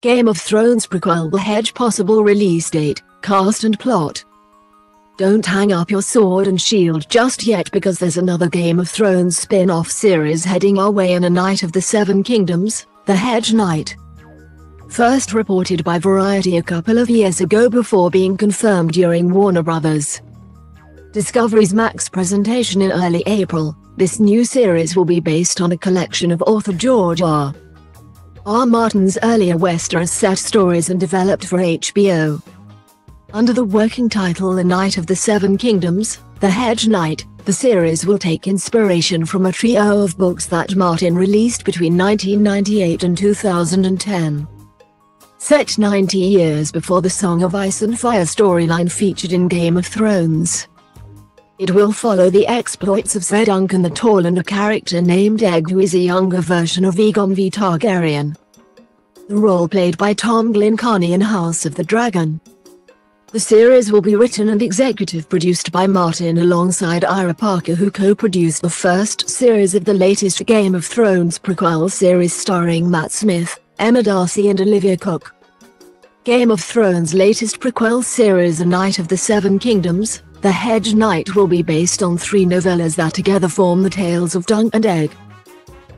Game of Thrones prequel The Hedge Possible release date, cast and plot. Don't hang up your sword and shield just yet, because there's another Game of Thrones spin-off series heading our way in A Knight of the Seven Kingdoms, The Hedge Knight. First reported by Variety a couple of years ago before being confirmed during Warner Bros. Discovery's Max presentation in early April, this new series will be based on a collection of author George R. Martin's earlier Westeros set stories and developed for HBO. Under the working title A Knight of the Seven Kingdoms, The Hedge Knight, the series will take inspiration from a trio of books that Martin released between 1998 and 2010. Set 90 years before the Song of Ice and Fire storyline featured in Game of Thrones. It will follow the exploits of Sir Duncan the Tall and a character named Egg, who is a younger version of Aegon V. Targaryen. The role played by Tom Glencarney in House of the Dragon. The series will be written and executive produced by Martin alongside Ira Parker, who co-produced the first series of the latest Game of Thrones prequel series starring Matt Smith, Emma Darcy and Olivia Cooke. Game of Thrones' latest prequel series A Knight of the Seven Kingdoms, The Hedge Knight, will be based on 3 novellas that together form the tales of Dunk and Egg.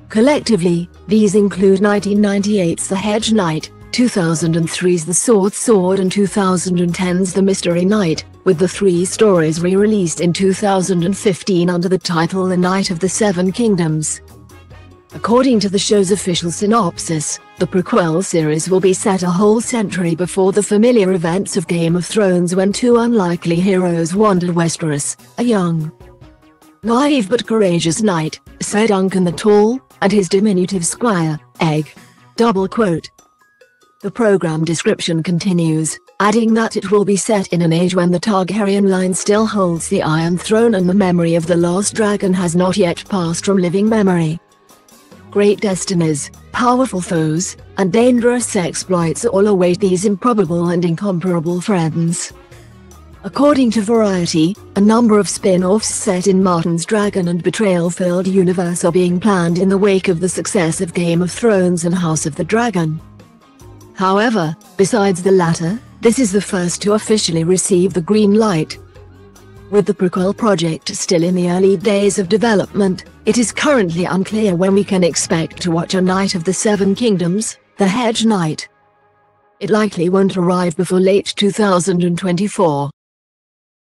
Collectively, these include 1998's The Hedge Knight, 2003's The Sword and 2010's The Mystery Knight, with the 3 stories re-released in 2015 under the title The Knight of the Seven Kingdoms. According to the show's official synopsis, the prequel series will be set a whole century before the familiar events of Game of Thrones, when 2 unlikely heroes wander Westeros, a young, naive but courageous knight, Sir Duncan the Tall, and his diminutive squire, Egg. The program description continues, adding that it will be set in an age when the Targaryen line still holds the Iron Throne and the memory of the last dragon has not yet passed from living memory. Great destinies, powerful foes, and dangerous exploits all await these improbable and incomparable friends. According to Variety, a number of spin-offs set in Martin's dragon and betrayal-filled universe are being planned in the wake of the success of Game of Thrones and House of the Dragon. However, besides the latter, this is the first to officially receive the green light. With the prequel project still in the early days of development, it is currently unclear when we can expect to watch A Knight of the Seven Kingdoms, The Hedge Knight. It likely won't arrive before late 2024.